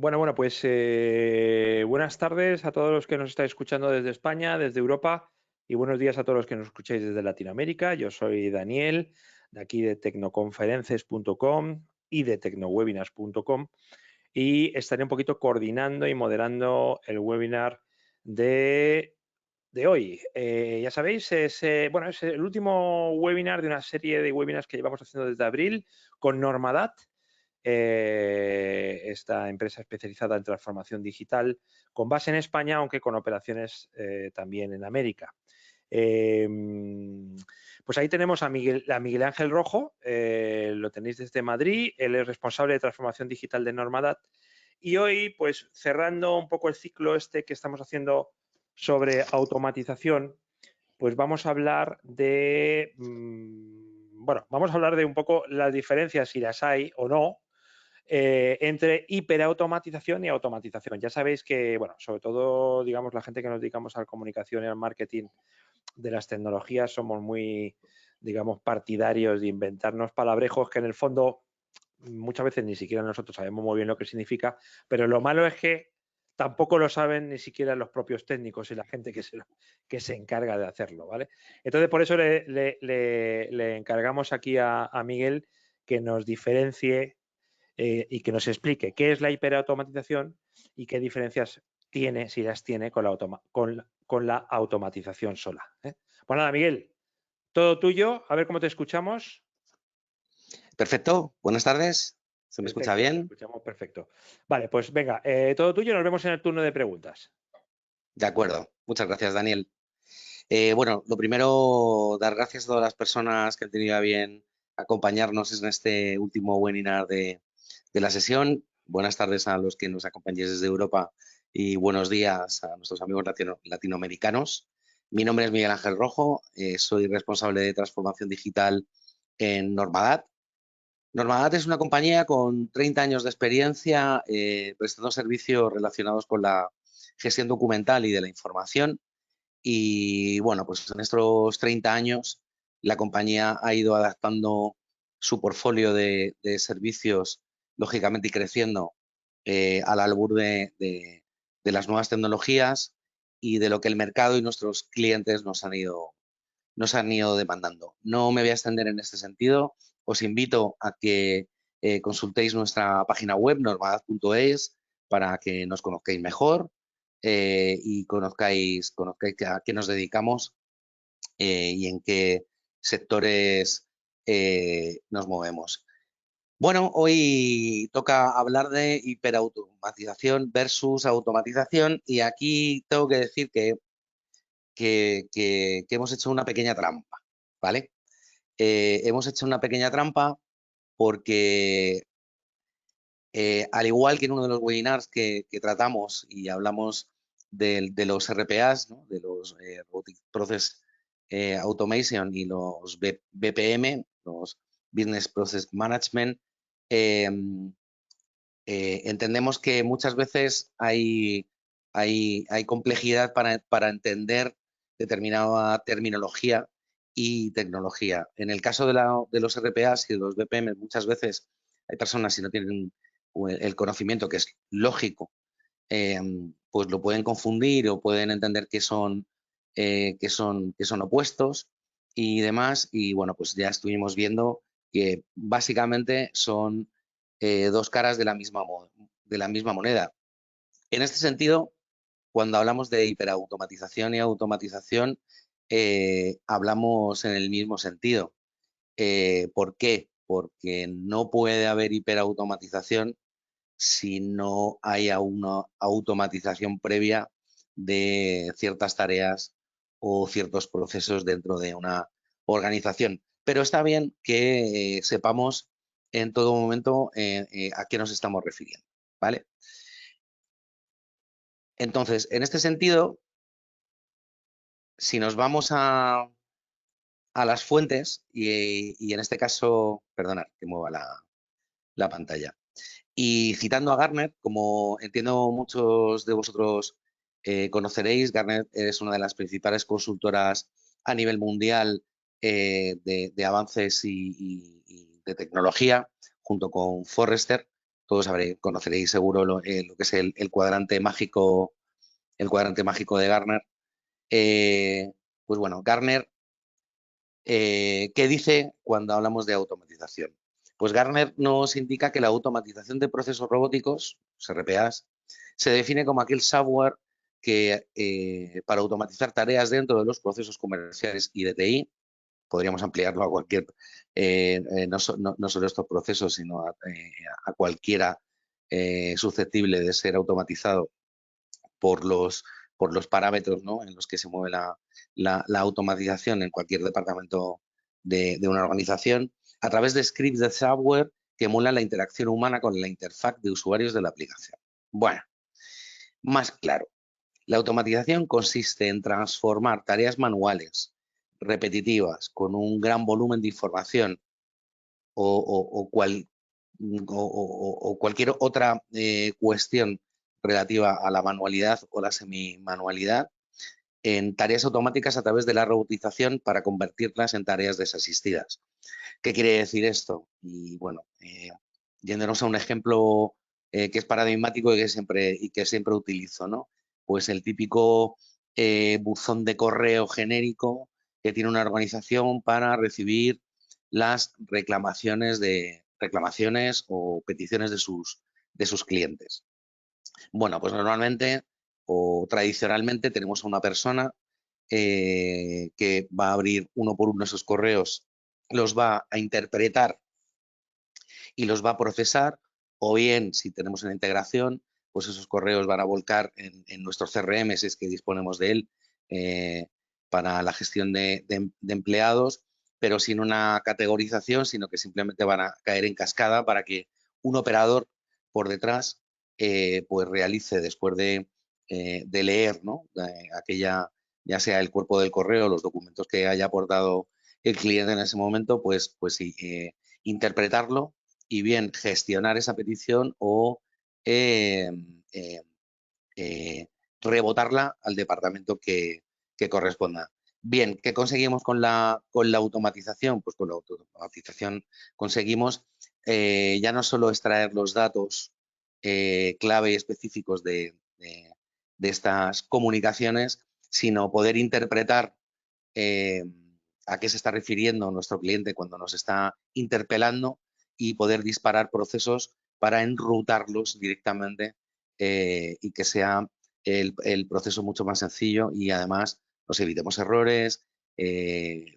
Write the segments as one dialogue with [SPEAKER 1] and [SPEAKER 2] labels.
[SPEAKER 1] Bueno, pues buenas tardes a todos los que nos estáis escuchando desde España, desde Europa, y buenos días a todos los que nos escucháis desde Latinoamérica. Yo soy Daniel, de aquí de tecnoconferences.com y de tecnowebinars.com, y estaré un poquito coordinando y moderando el webinar de hoy. Ya sabéis, es el último webinar de una serie de webinars que llevamos haciendo desde abril con Normadat, esta empresa especializada en transformación digital con base en España, aunque con operaciones también en América. Pues ahí tenemos a Miguel Ángel Rojo, lo tenéis desde Madrid, él es responsable de transformación digital de Normadat, y hoy, pues cerrando un poco el ciclo este que estamos haciendo sobre automatización, pues vamos a hablar de, vamos a hablar de un poco las diferencias, si las hay o no, entre hiperautomatización y automatización. Ya sabéis que, bueno, sobre todo, digamos, la gente que nos dedicamos a la comunicación y al marketing de las tecnologías somos muy, digamos, partidarios de inventarnos palabrejos que en el fondo muchas veces ni siquiera nosotros sabemos muy bien lo que significa, pero lo malo es que tampoco lo saben ni siquiera los propios técnicos y la gente que se encarga de hacerlo, ¿vale? Entonces, por eso le encargamos aquí a Miguel que nos diferencie y que nos explique qué es la hiperautomatización y qué diferencias tiene, si las tiene, con la automatización sola. Pues nada, Miguel, todo tuyo, a ver cómo te escuchamos.
[SPEAKER 2] Perfecto, buenas tardes. ¿Se me escucha
[SPEAKER 1] Perfecto, te
[SPEAKER 2] bien?
[SPEAKER 1] escuchamos perfecto. Vale, pues venga, todo tuyo, nos vemos en el turno de preguntas.
[SPEAKER 2] De acuerdo. Muchas gracias, Daniel. Bueno, lo primero, dar gracias a todas las personas que han tenido a bien acompañarnos en este último webinar de la sesión. Buenas tardes a los que nos acompañéis desde Europa y buenos días a nuestros amigos latinoamericanos. Mi nombre es Miguel Ángel Rojo, soy responsable de transformación digital en Normadat. Normadat es una compañía con 30 años de experiencia prestando servicios relacionados con la gestión documental y de la información. Y bueno, pues en estos 30 años la compañía ha ido adaptando su portfolio de servicios, lógicamente, y creciendo al albur de las nuevas tecnologías y de lo que el mercado y nuestros clientes nos han ido demandando. No me voy a extender en este sentido. Os invito a que consultéis nuestra página web, normadat.es, para que nos conozcáis mejor y conozcáis a qué nos dedicamos y en qué sectores nos movemos. Bueno, hoy toca hablar de hiperautomatización versus automatización y aquí tengo que decir que hemos hecho una pequeña trampa, ¿vale? Hemos hecho una pequeña trampa porque, al igual que en uno de los webinars que tratamos y hablamos de los RPAs, ¿no? De los Robotic Process Automation y los BPM, los Business Process Management, eh, entendemos que muchas veces hay complejidad para entender determinada terminología y tecnología. En el caso de los RPAs y de los BPM, muchas veces hay personas, si no tienen el conocimiento, que es lógico, eh, pues lo pueden confundir o pueden entender que son opuestos y demás. Y bueno, pues ya estuvimos viendo que básicamente son dos caras de la misma moneda. En este sentido, cuando hablamos de hiperautomatización y automatización, hablamos en el mismo sentido. ¿Por qué? Porque no puede haber hiperautomatización si no hay una automatización previa de ciertas tareas o ciertos procesos dentro de una organización. Pero está bien que sepamos en todo momento a qué nos estamos refiriendo, ¿vale? Entonces, en este sentido, si nos vamos a las fuentes y en este caso, perdonad que mueva la pantalla. Y citando a Gartner, como entiendo muchos de vosotros conoceréis, Gartner es una de las principales consultoras a nivel mundial de avances y de tecnología, junto con Forrester. todos conoceréis seguro lo que es el cuadrante mágico, de Gartner. Pues bueno, Gartner, ¿qué dice cuando hablamos de automatización? Pues Gartner nos indica que la automatización de procesos robóticos, RPAs, se define como aquel software que para automatizar tareas dentro de los procesos comerciales y de TI, podríamos ampliarlo a cualquier, no solo estos procesos, sino a cualquiera susceptible de ser automatizado por los parámetros, ¿no?, en los que se mueve la automatización en cualquier departamento de una organización, a través de scripts de software que emulan la interacción humana con la interfaz de usuarios de la aplicación. Bueno, más claro, la automatización consiste en transformar tareas manuales, repetitivas, con un gran volumen de información o cualquier otra cuestión relativa a la manualidad o la semi-manualidad, en tareas automáticas a través de la robotización para convertirlas en tareas desasistidas. ¿Qué quiere decir esto? Y bueno, yéndonos a un ejemplo que es paradigmático y que siempre utilizo, ¿no? Pues el típico buzón de correo genérico que tiene una organización para recibir las reclamaciones o peticiones de sus clientes. Bueno, pues normalmente o tradicionalmente tenemos a una persona que va a abrir uno por uno esos correos, los va a interpretar y los va a procesar, o bien, si tenemos una integración, pues esos correos van a volcar en nuestro CRM, si es que disponemos de él, para la gestión de empleados, pero sin una categorización, sino que simplemente van a caer en cascada para que un operador por detrás pues realice, después de leer, ¿no?, aquella, ya sea el cuerpo del correo, los documentos que haya aportado el cliente en ese momento, pues sí, interpretarlo y bien gestionar esa petición o eh, eh, eh, rebotarla al departamento que corresponda. Bien, ¿qué conseguimos con la automatización? Pues con la automatización conseguimos ya no solo extraer los datos clave y específicos de estas comunicaciones, sino poder interpretar eh, a qué se está refiriendo nuestro cliente cuando nos está interpelando y poder disparar procesos para enrutarlos directamente y que sea el proceso mucho más sencillo y además nos evitemos errores,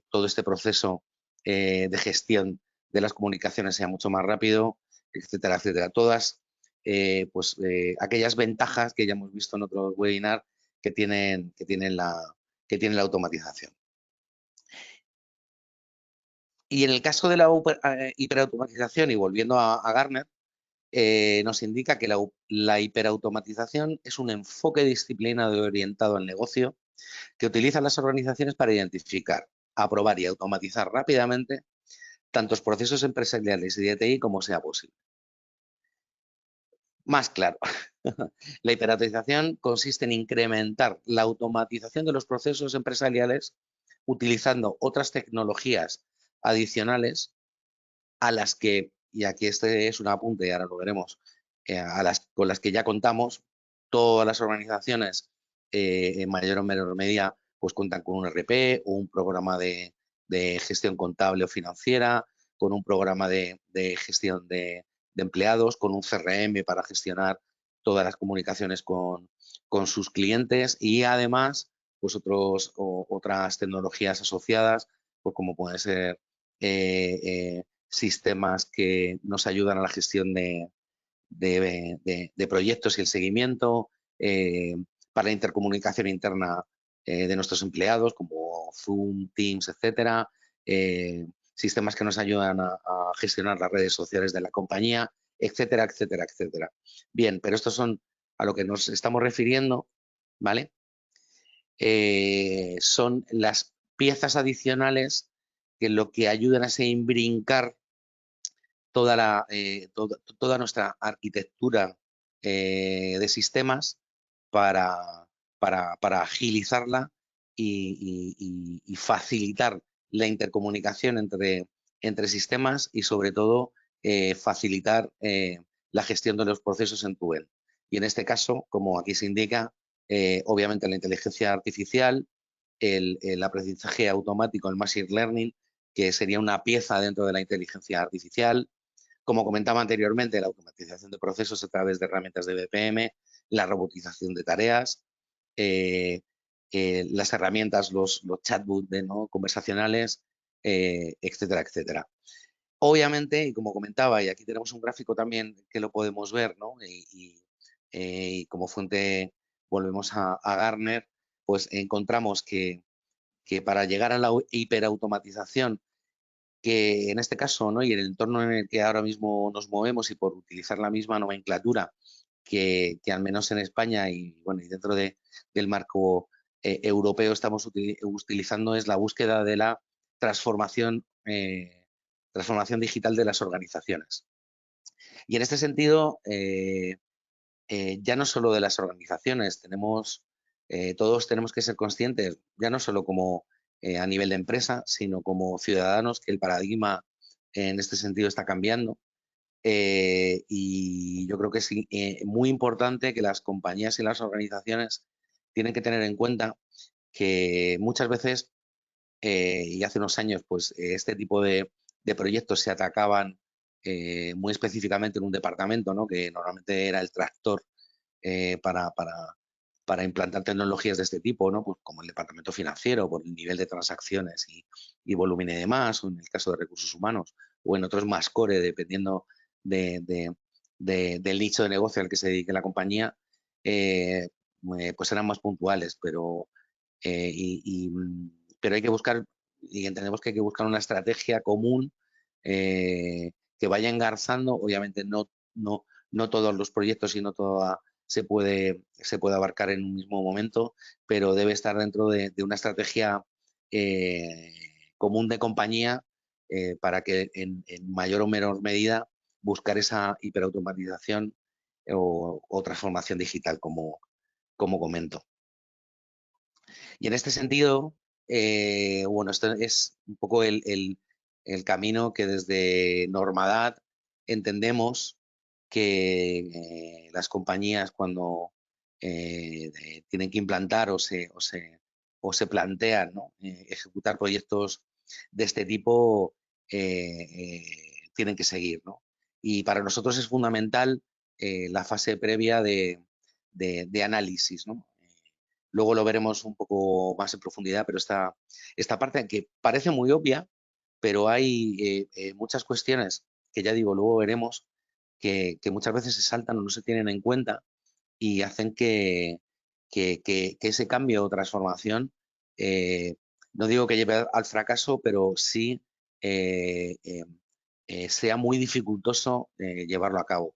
[SPEAKER 2] todo este proceso de gestión de las comunicaciones sea mucho más rápido, etcétera, etcétera. Todas aquellas ventajas que ya hemos visto en otro webinar que tienen la automatización. Y en el caso de la hiperautomatización, y volviendo a Gartner, nos indica que la hiperautomatización es un enfoque disciplinado orientado al negocio que utilizan las organizaciones para identificar, aprobar y automatizar rápidamente tantos procesos empresariales y de TI como sea posible. Más claro, la hiperautomatización consiste en incrementar la automatización de los procesos empresariales utilizando otras tecnologías adicionales a las que, y aquí este es un apunte y ahora lo veremos, con las que ya contamos, todas las organizaciones en mayor o menor medida pues cuentan con un RP o un programa de gestión contable o financiera, con un programa de gestión de empleados, con un CRM para gestionar todas las comunicaciones con sus clientes y además pues otras tecnologías asociadas, pues como puede ser sistemas que nos ayudan a la gestión de proyectos y el seguimiento, para la intercomunicación interna de nuestros empleados, como Zoom, Teams, etcétera, sistemas que nos ayudan a gestionar las redes sociales de la compañía, etcétera, etcétera, etcétera. Bien, pero estos son a lo que nos estamos refiriendo, ¿vale? Son las piezas adicionales que lo que ayudan a ese brincar toda nuestra arquitectura de sistemas para, agilizarla y facilitar la intercomunicación entre sistemas y sobre todo facilitar la gestión de los procesos en tu end. Y en este caso, como aquí se indica, obviamente la inteligencia artificial, el aprendizaje automático, el machine learning, que sería una pieza dentro de la inteligencia artificial. Como comentaba anteriormente, la automatización de procesos a través de herramientas de BPM, la robotización de tareas, las herramientas, los chatbots ¿no? conversacionales, etcétera, etcétera. Obviamente, y como comentaba, y aquí tenemos un gráfico también que lo podemos ver, ¿no? Y como fuente volvemos a Gartner, pues encontramos que para llegar a la hiperautomatización, que en este caso, ¿no? Y en el entorno en el que ahora mismo nos movemos y por utilizar la misma nomenclatura que al menos en España y, bueno, y dentro del marco europeo estamos utilizando, es la búsqueda de la transformación, transformación digital de las organizaciones. Y en este sentido, ya no solo de las organizaciones, todos tenemos que ser conscientes, ya no solo como a nivel de empresa, sino como ciudadanos, que el paradigma en este sentido está cambiando. Y yo creo que es muy importante que las compañías y las organizaciones tienen que tener en cuenta que muchas veces, y hace unos años, pues este tipo de proyectos se atacaban muy específicamente en un departamento, ¿no? Que normalmente era el tractor eh, para, para, para implantar tecnologías de este tipo, ¿no? Pues como el departamento financiero, por el nivel de transacciones y volumen y demás, o en el caso de recursos humanos, o en otros más core, dependiendo del nicho de negocio al que se dedique la compañía, pues eran más puntuales, pero hay que buscar, y entendemos que hay que buscar una estrategia común que vaya engarzando, obviamente no todos los proyectos y no toda se puede abarcar en un mismo momento, pero debe estar dentro de una estrategia eh, común de compañía para que en mayor o menor medida buscar esa hiperautomatización o transformación digital, como comento. Y en este sentido, bueno, esto es un poco el camino que desde Normadad entendemos que las compañías cuando tienen que implantar o se plantean, ¿no? Ejecutar proyectos de este tipo, tienen que seguir, ¿no? Y para nosotros es fundamental la fase previa de análisis, ¿no? Luego lo veremos un poco más en profundidad, pero esta parte que parece muy obvia, pero hay muchas cuestiones que ya digo, luego veremos, que muchas veces se saltan o no se tienen en cuenta y hacen que ese cambio o transformación, eh, no digo que lleve al fracaso, pero sí sea muy dificultoso llevarlo a cabo.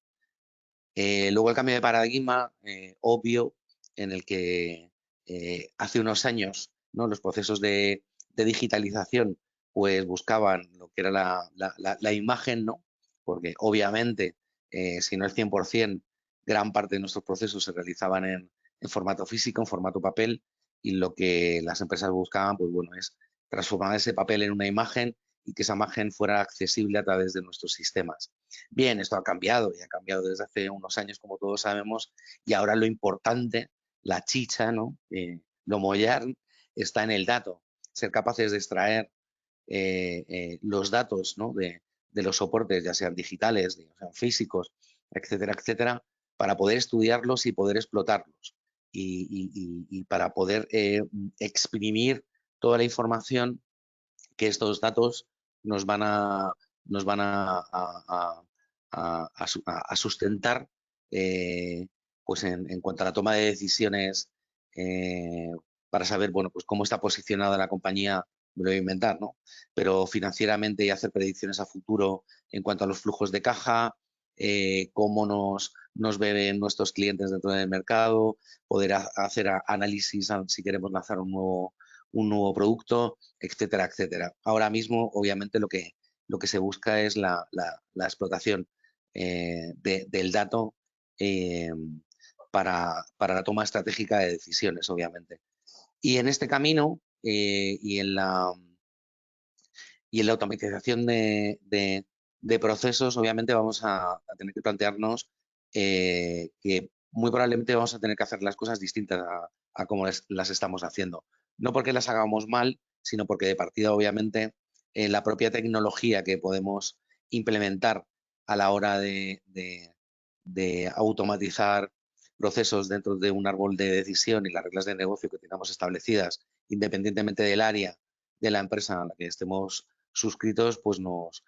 [SPEAKER 2] Luego el cambio de paradigma, obvio, en el que hace unos años, ¿no? Los procesos de digitalización pues buscaban lo que era la imagen, ¿no? Porque obviamente, si no el 100%, gran parte de nuestros procesos se realizaban en formato físico, en formato papel, y lo que las empresas buscaban, pues bueno, es transformar ese papel en una imagen y que esa imagen fuera accesible a través de nuestros sistemas. Bien, esto ha cambiado y ha cambiado desde hace unos años, como todos sabemos, y ahora lo importante, la chicha, ¿no? Lo mollar está en el dato, ser capaces de extraer los datos, ¿no? de los soportes, ya sean digitales, ya sean físicos, etcétera, etcétera, para poder estudiarlos y poder explotarlos y para poder exprimir toda la información que estos datos nos van nos van a sustentar pues en cuanto a la toma de decisiones eh, para saber, bueno, pues cómo está posicionada la compañía, me lo voy a inventar, ¿no? Pero financieramente y hacer predicciones a futuro en cuanto a los flujos de caja, cómo nos ven nuestros clientes dentro del mercado, poder hacer análisis si queremos lanzar un nuevo producto, etcétera, etcétera. Ahora mismo, obviamente, lo que se busca es la explotación del dato eh, para la toma estratégica de decisiones, obviamente. Y en este camino y en la automatización de procesos, obviamente vamos a tener que plantearnos que muy probablemente vamos a tener que hacer las cosas distintas a como las estamos haciendo. No porque las hagamos mal, sino porque de partida, obviamente, la propia tecnología que podemos implementar a la hora de automatizar procesos dentro de un árbol de decisión y las reglas de negocio que tengamos establecidas, independientemente del área de la empresa a la que estemos suscritos, pues nos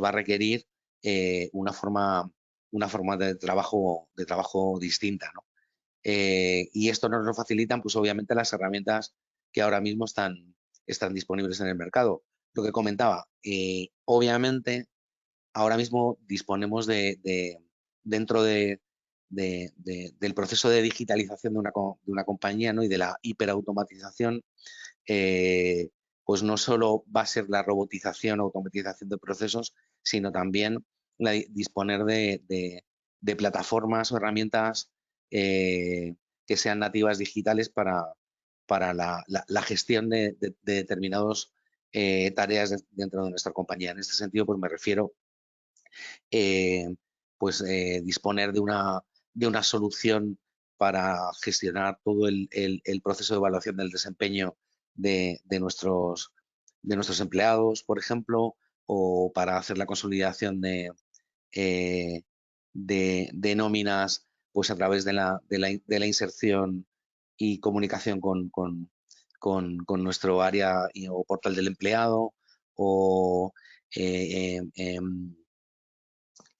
[SPEAKER 2] va a requerir una forma de trabajo distinta, ¿no? Y esto nos lo facilitan, pues obviamente, las herramientas que ahora mismo están disponibles en el mercado. Lo que comentaba, obviamente, ahora mismo disponemos dentro del proceso de digitalización de una compañía, ¿no? Y de la hiperautomatización, eh, pues no solo va a ser la robotización o automatización de procesos, sino también disponer de plataformas o herramientas que sean nativas digitales para la gestión de determinadas tareas dentro de nuestra compañía. En este sentido, pues me refiero eh, disponer de una solución para gestionar todo el proceso de evaluación del desempeño de nuestros empleados, por ejemplo, o para hacer la consolidación eh, de nóminas pues a través de la inserción y comunicación con nuestro área o portal del empleado o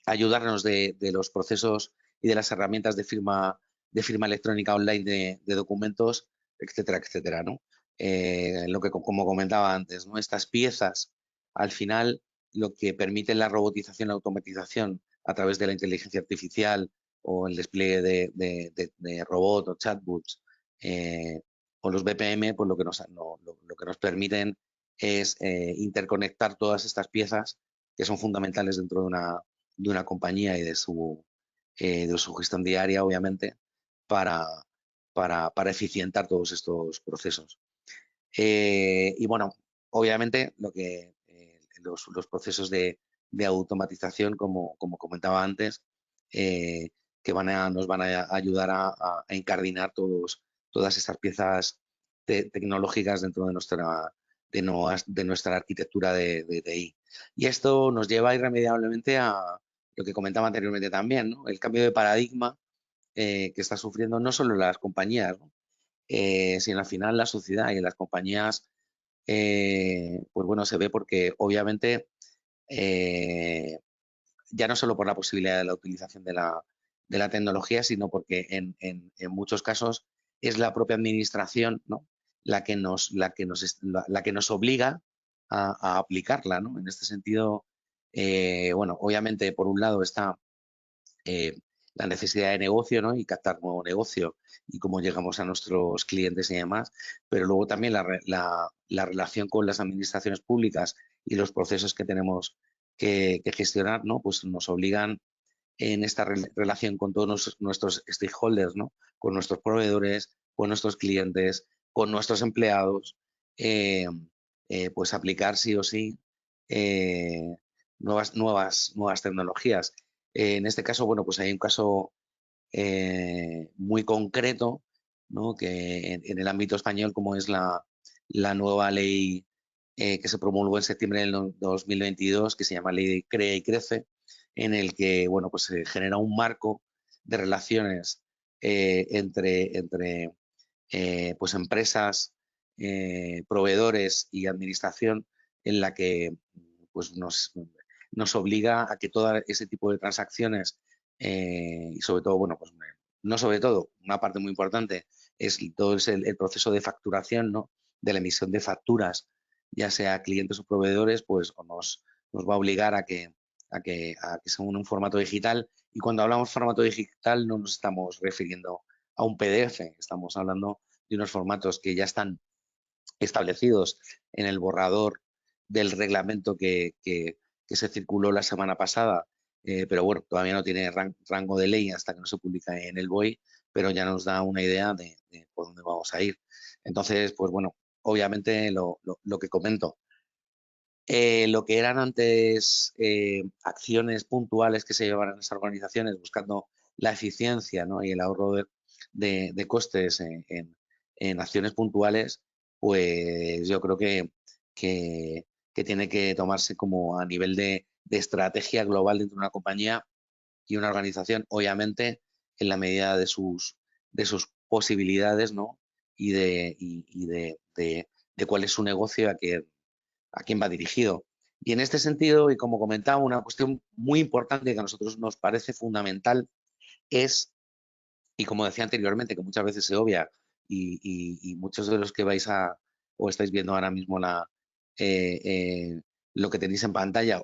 [SPEAKER 2] ayudarnos de los procesos y de las herramientas de firma electrónica online de documentos, etcétera, etcétera, ¿no? Lo que, como comentaba antes, ¿no? Estas piezas, al final, lo que permite la robotización y la automatización a través de la inteligencia artificial o el despliegue de robots o chatbots o los BPM, pues lo que nos permiten es interconectar todas estas piezas que son fundamentales dentro de una compañía y de su gestión diaria, obviamente, para, para eficientar todos estos procesos. Y bueno, obviamente los procesos de automatización, como comentaba antes, que nos van a ayudar a incardinar todas estas piezas tecnológicas dentro de nuestra arquitectura de TI. Y esto nos lleva irremediablemente a lo que comentaba anteriormente también, ¿no? El cambio de paradigma que está sufriendo no solo las compañías, ¿no? Sino al final la sociedad y las compañías, pues bueno, se ve porque obviamente eh, ya no solo por la posibilidad de la utilización de la tecnología, sino porque en muchos casos es la propia administración, ¿no? La que nos obliga a aplicarla, ¿no? En este sentido, bueno, obviamente por un lado está eh, la necesidad de negocio, ¿no? Y captar nuevo negocio y cómo llegamos a nuestros clientes y demás, pero luego también la relación con las administraciones públicas y los procesos que tenemos que gestionar, ¿no? Pues nos obligan en esta relación con todos nuestros stakeholders, ¿no? Con nuestros proveedores, con nuestros clientes, con nuestros empleados, eh, pues aplicar sí o sí eh, nuevas tecnologías. En este caso, bueno, pues hay un caso muy concreto, ¿no? Que en el ámbito español, como es la nueva ley que se promulgó en septiembre del 2022, que se llama Ley de Crea y Crece, en el que, bueno, pues se genera un marco de relaciones entre pues empresas, proveedores y administración, en la que pues nos obliga a que todo ese tipo de transacciones y sobre todo, bueno, pues no sobre todo, una parte muy importante es todo el proceso de facturación, ¿no? De la emisión de facturas, ya sea clientes o proveedores, pues nos va a obligar a que sea un formato digital. Y cuando hablamos de formato digital no nos estamos refiriendo a un PDF, estamos hablando de unos formatos que ya están establecidos en el borrador del reglamento que se circuló la semana pasada, pero bueno, todavía no tiene rango de ley hasta que no se publica en el BOE, pero ya nos da una idea de por dónde vamos a ir. Entonces, pues bueno, obviamente lo que comento, lo que eran antes acciones puntuales que se llevaban en esas organizaciones buscando la eficiencia, ¿no? Y el ahorro de costes en acciones puntuales, pues yo creo que, que tiene que tomarse como a nivel de estrategia global dentro de una compañía y una organización, obviamente en la medida de sus posibilidades, ¿no? Y de cuál es su negocio y a quién va dirigido. Y en este sentido, y como comentaba, una cuestión muy importante que a nosotros nos parece fundamental es, y como decía anteriormente, que muchas veces se obvia, y muchos de los que vais a o estáis viendo ahora mismo eh, eh, lo que tenéis en pantalla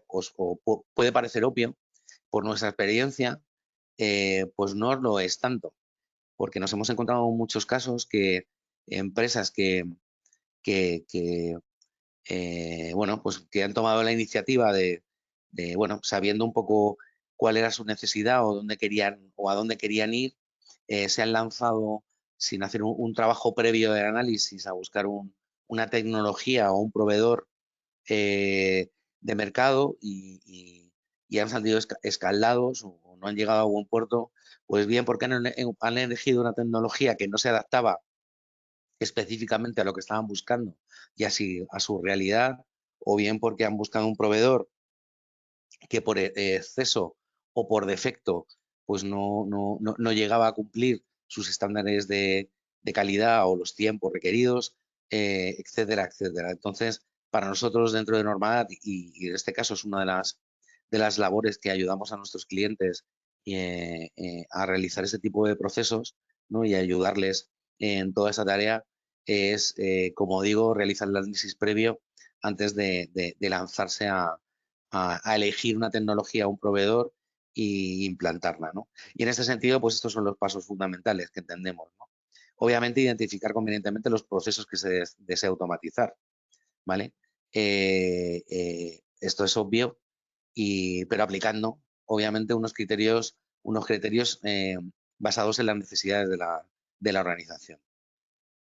[SPEAKER 2] puede parecer obvio, por nuestra experiencia, pues no lo es tanto, porque nos hemos encontrado en muchos casos que empresas que bueno, pues que han tomado la iniciativa bueno, sabiendo un poco cuál era su necesidad o dónde querían o a dónde querían ir, se han lanzado sin hacer un trabajo previo de análisis a buscar una tecnología o un proveedor de mercado y han salido escaldados o no han llegado a buen puerto, pues bien porque han elegido una tecnología que no se adaptaba específicamente a lo que estaban buscando y así a su realidad, o bien porque han buscado un proveedor que por exceso o por defecto pues no llegaba a cumplir sus estándares de calidad o los tiempos requeridos, etcétera, etcétera. Entonces, para nosotros dentro de Normat, y en este caso es una de las labores que ayudamos a nuestros clientes a realizar este tipo de procesos, ¿no? Y ayudarles en toda esa tarea, es, como digo, realizar el análisis previo antes de lanzarse a elegir una tecnología o un proveedor y implantarla, ¿no? Y en este sentido, pues estos son los pasos fundamentales que entendemos, ¿no? Obviamente, identificar convenientemente los procesos que se desea automatizar, ¿vale? Esto es obvio, pero aplicando, obviamente, unos criterios basados en las necesidades de la organización,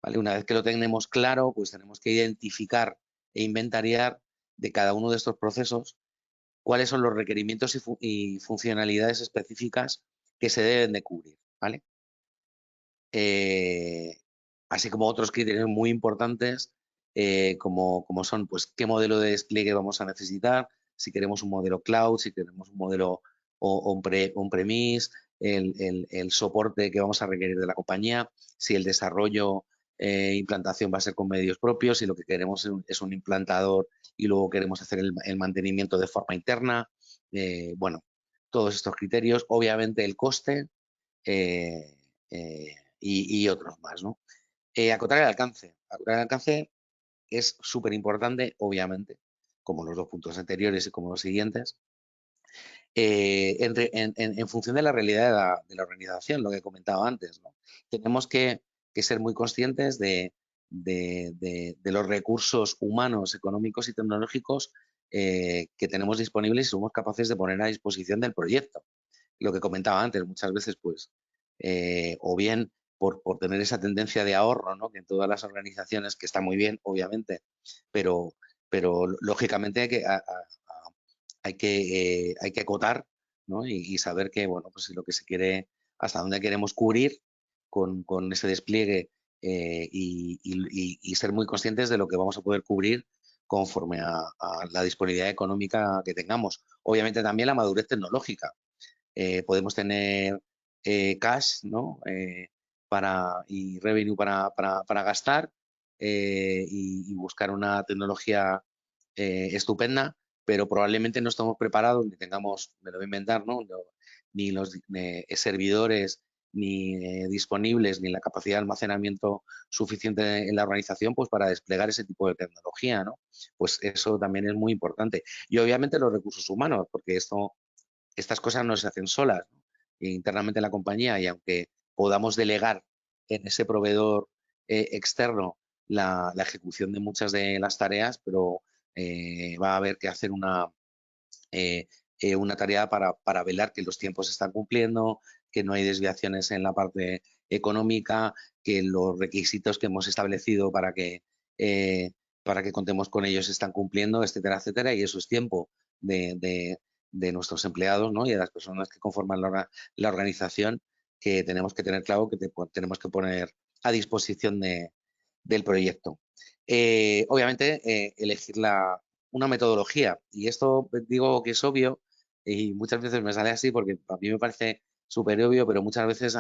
[SPEAKER 2] ¿vale? Una vez que lo tenemos claro, pues tenemos que identificar e inventariar de cada uno de estos procesos cuáles son los requerimientos y funcionalidades específicas que se deben de cubrir, ¿vale? Eh, Así como otros criterios muy importantes, como son, pues, qué modelo de despliegue vamos a necesitar, si queremos un modelo cloud, si queremos un modelo on-premise, el soporte que vamos a requerir de la compañía, si el desarrollo implantación va a ser con medios propios, si lo que queremos es un implantador y luego queremos hacer el mantenimiento de forma interna. Bueno, todos estos criterios, obviamente el coste, eh, y otros más, ¿no? Acotar el alcance. Acotar el alcance es súper importante, obviamente, como los dos puntos anteriores y como los siguientes, en función de la realidad de la organización, lo que he comentado antes, ¿no? Tenemos que ser muy conscientes de los recursos humanos, económicos y tecnológicos que tenemos disponibles y somos capaces de poner a disposición del proyecto. Lo que comentaba antes, muchas veces, pues, o bien por tener esa tendencia de ahorro, ¿no? Que en todas las organizaciones, que está muy bien, obviamente, pero, pero lógicamente hay que acotar, ¿no? Y saber que, bueno, pues lo que se quiere, hasta dónde queremos cubrir con ese despliegue, y ser muy conscientes de lo que vamos a poder cubrir conforme a la disponibilidad económica que tengamos. Obviamente también la madurez tecnológica. Podemos tener cash, ¿no? Y revenue para gastar, y buscar una tecnología estupenda, pero probablemente no estamos preparados ni tengamos, me lo voy a inventar, ¿no? Ni los servidores ni disponibles, ni la capacidad de almacenamiento suficiente en la organización, pues para desplegar ese tipo de tecnología, ¿no? Pues eso también es muy importante. Y obviamente los recursos humanos, porque estas cosas no se hacen solas, ¿no? Internamente en la compañía, y aunque podamos delegar en ese proveedor externo la ejecución de muchas de las tareas, pero va a haber que hacer eh, una tarea para velar que los tiempos se están cumpliendo, que no hay desviaciones en la parte económica, que los requisitos que hemos establecido para que para que contemos con ellos si están cumpliendo, etcétera, etcétera, y eso es tiempo de nuestros empleados, ¿no? Y de las personas que conforman la organización, que tenemos que tener claro que tenemos que poner a disposición del proyecto. Obviamente, elegir una metodología, y esto digo que es obvio, y muchas veces me sale así porque a mí me parece súper obvio, pero muchas veces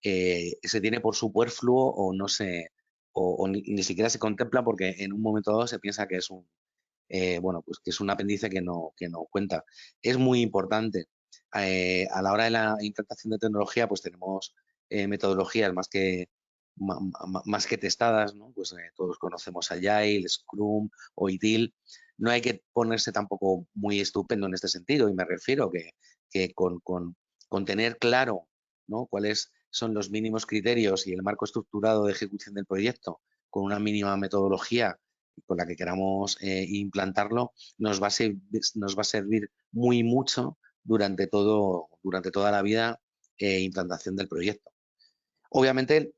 [SPEAKER 2] se tiene por superfluo o no se, o ni siquiera se contempla porque en un momento dado se piensa que es bueno, pues que es un apéndice que no cuenta. Es muy importante. A la hora de la implantación de tecnología, pues tenemos metodologías más que testadas, ¿no? Pues todos conocemos Agile, Scrum o ITIL. No hay que ponerse tampoco muy estupendo en este sentido, y me refiero que con tener claro, ¿no? Cuáles son los mínimos criterios y el marco estructurado de ejecución del proyecto, con una mínima metodología con la que queramos implantarlo, nos va a servir muy mucho durante toda la vida implantación del proyecto. Obviamente,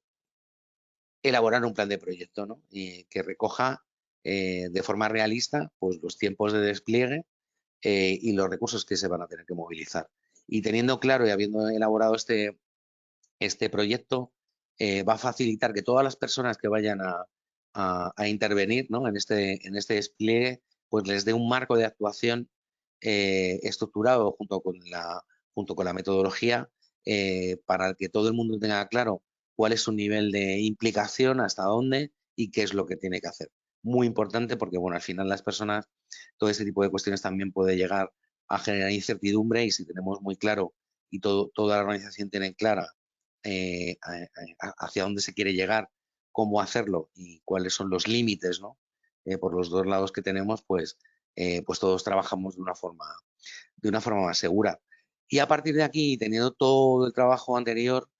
[SPEAKER 2] elaborar un plan de proyecto, ¿no? Que recoja de forma realista pues, los tiempos de despliegue y los recursos que se van a tener que movilizar. Y teniendo claro y habiendo elaborado este proyecto, va a facilitar que todas las personas que vayan a intervenir, ¿no? en este despliegue, pues les dé un marco de actuación estructurado junto con la metodología para que todo el mundo tenga claro cuál es su nivel de implicación, hasta dónde y qué es lo que tiene que hacer. Muy importante porque, bueno, al final las personas, todo ese tipo de cuestiones también puede llegar a generar incertidumbre, y si tenemos muy claro y toda la organización tiene clara hacia dónde se quiere llegar, cómo hacerlo y cuáles son los límites, ¿no? Por los dos lados que tenemos, pues todos trabajamos de una forma más segura. Y a partir de aquí, teniendo todo el trabajo anterior,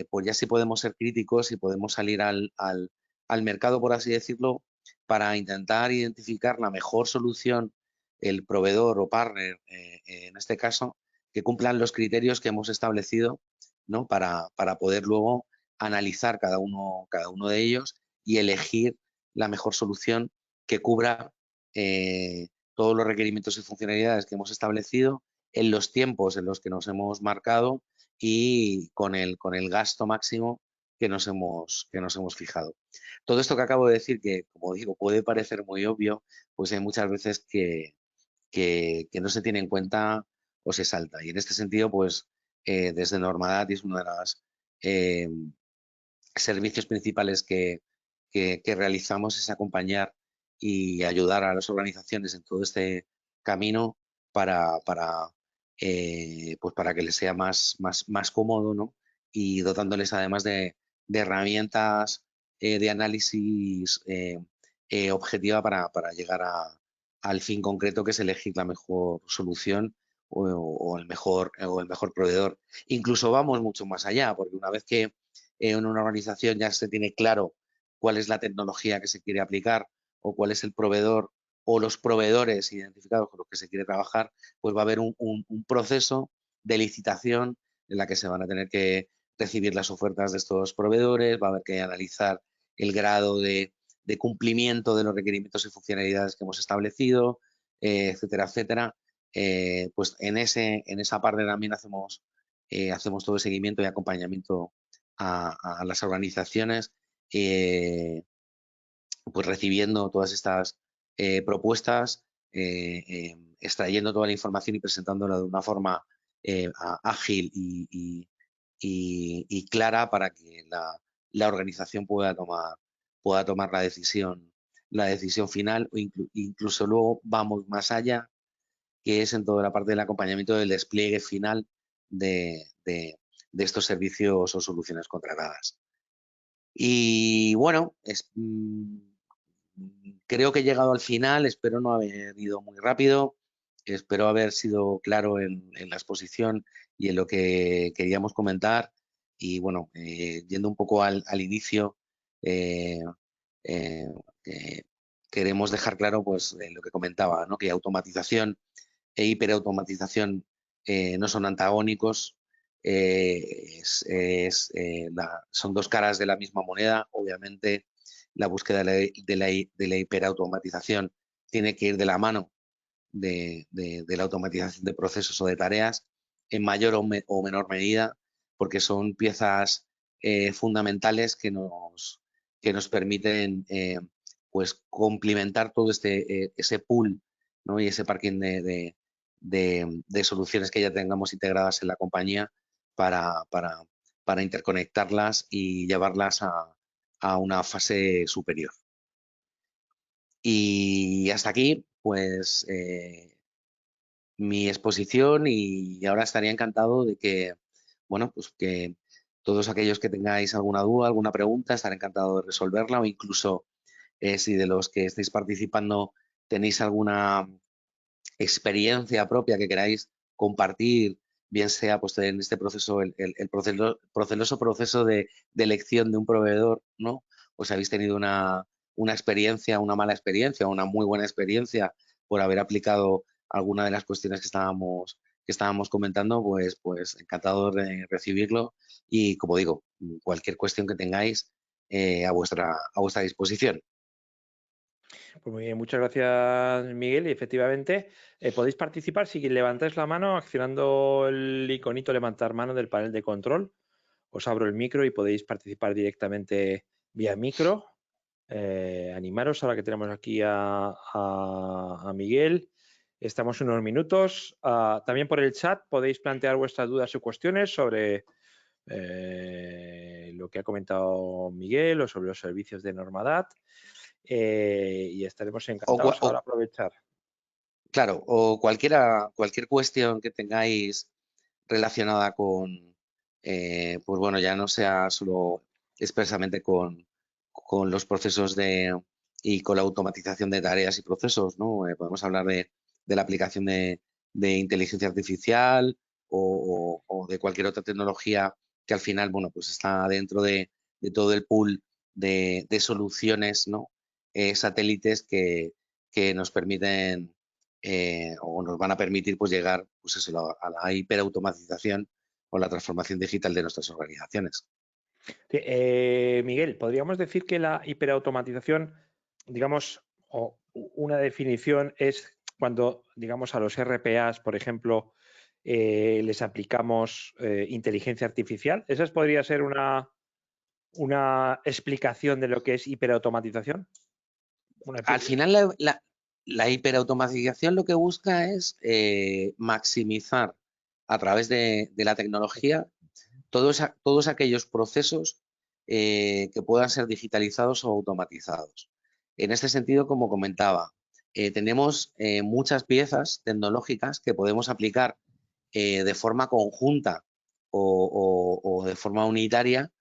[SPEAKER 2] pues ya sí podemos ser críticos y podemos salir al mercado, por así decirlo, para intentar identificar la mejor solución, el proveedor o partner, en este caso, que cumplan los criterios que hemos establecido, ¿no? Para poder luego analizar cada uno de ellos y elegir la mejor solución que cubra todos los requerimientos y funcionalidades que hemos establecido en los tiempos en los que nos hemos marcado y con el gasto máximo que nos hemos fijado. Todo esto que acabo de decir, que como digo, puede parecer muy obvio, pues hay muchas veces que no se tiene en cuenta o se salta. Y en este sentido, pues desde Normadat es uno de los eh, servicios principales que realizamos, es acompañar y ayudar a las organizaciones en todo este camino pues para que les sea más cómodo, ¿no? Y dotándoles además de herramientas de análisis objetiva para llegar al fin concreto, que es elegir la mejor solución o el mejor proveedor. Incluso vamos mucho más allá, porque una vez que en una organización ya se tiene claro cuál es la tecnología que se quiere aplicar o cuál es el proveedor o los proveedores identificados con los que se quiere trabajar, pues va a haber un proceso de licitación en la que se van a tener que recibir las ofertas de estos proveedores, va a haber que analizar el grado de cumplimiento de los requerimientos y funcionalidades que hemos establecido, etcétera, etcétera. Pues en esa parte también hacemos todo el seguimiento y acompañamiento a las organizaciones, eh, pues recibiendo todas estas propuestas, extrayendo toda la información y presentándola de una forma ágil y clara para que la organización pueda tomar la decisión final, o incluso luego vamos más allá, que es en toda la parte del acompañamiento del despliegue final de estos servicios o soluciones contratadas. Y bueno, creo que he llegado al final, espero no haber ido muy rápido, espero haber sido claro en la exposición y en lo que queríamos comentar. Y bueno, yendo un poco al inicio, eh, eh, eh, queremos dejar claro pues lo que comentaba, ¿no? Que automatización e hiperautomatización no son antagónicos, son dos caras de la misma moneda. Obviamente, la búsqueda de la hiperautomatización tiene que ir de la mano de la automatización de procesos o de tareas en mayor o menor medida, porque son piezas fundamentales que nos permiten pues complementar todo ese pool, ¿no? Y ese parking de soluciones que ya tengamos integradas en la compañía para, para, para interconectarlas y llevarlas a una fase superior. Y hasta aquí, pues mi exposición, y ahora estaría encantado de que, bueno, pues que todos aquellos que tengáis alguna duda, alguna pregunta, estaré encantado de resolverla, o incluso si de los que estáis participando tenéis alguna experiencia propia que queráis compartir, bien sea pues en este proceso, el proceloso proceso de elección de un proveedor, ¿no? Pues habéis tenido una experiencia, una mala experiencia, una muy buena experiencia por haber aplicado alguna de las cuestiones que estábamos comentando, pues encantado de recibirlo, y como digo, cualquier cuestión que tengáis a vuestra disposición.
[SPEAKER 1] Pues muy bien, muchas gracias, Miguel. Y efectivamente, podéis participar si levantáis la mano accionando el iconito levantar mano del panel de control. Os abro el micro y podéis participar directamente vía micro. Animaros ahora que tenemos aquí a Miguel. Estamos unos minutos. También por el chat podéis plantear vuestras dudas o cuestiones sobre lo que ha comentado Miguel o sobre los servicios de Normadat. Y estaremos encantados ahora aprovechar.
[SPEAKER 2] Claro, o cualquier cuestión que tengáis relacionada con, pues bueno, ya no sea solo expresamente con los procesos y con la automatización de tareas y procesos, ¿no? Podemos hablar de la aplicación de inteligencia artificial o de cualquier otra tecnología que al final, bueno, pues está dentro de todo el pool de soluciones, ¿no? Satélites que nos permiten o nos van a permitir pues llegar pues eso, a la hiperautomatización o la transformación digital de nuestras organizaciones.
[SPEAKER 1] Miguel, ¿podríamos decir que la hiperautomatización, digamos, o una definición es cuando, digamos, a los RPAs, por ejemplo, les aplicamos inteligencia artificial? ¿Esa podría ser una explicación de lo que es hiperautomatización?
[SPEAKER 2] Al final, la hiperautomatización lo que busca es maximizar a través de la tecnología todos aquellos procesos que puedan ser digitalizados o automatizados. En este sentido, como comentaba, tenemos muchas piezas tecnológicas que podemos aplicar de forma conjunta o de forma unitaria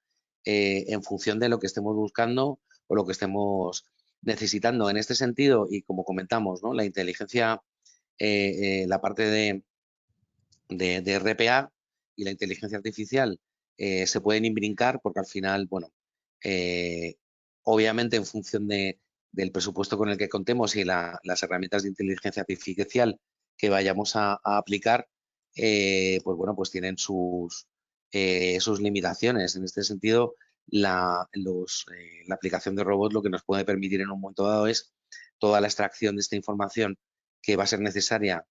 [SPEAKER 2] en función de lo que estemos buscando o lo que estemos necesitando. En este sentido, y como comentamos, ¿no? La inteligencia, la parte de RPA y la inteligencia artificial se pueden imbrincar porque al final, bueno, obviamente en función del presupuesto con el que contemos y las herramientas de inteligencia artificial que vayamos a aplicar, pues bueno, pues tienen sus limitaciones. En este sentido, la aplicación de robots lo que nos puede permitir en un momento dado es toda la extracción de esta información que va a ser necesaria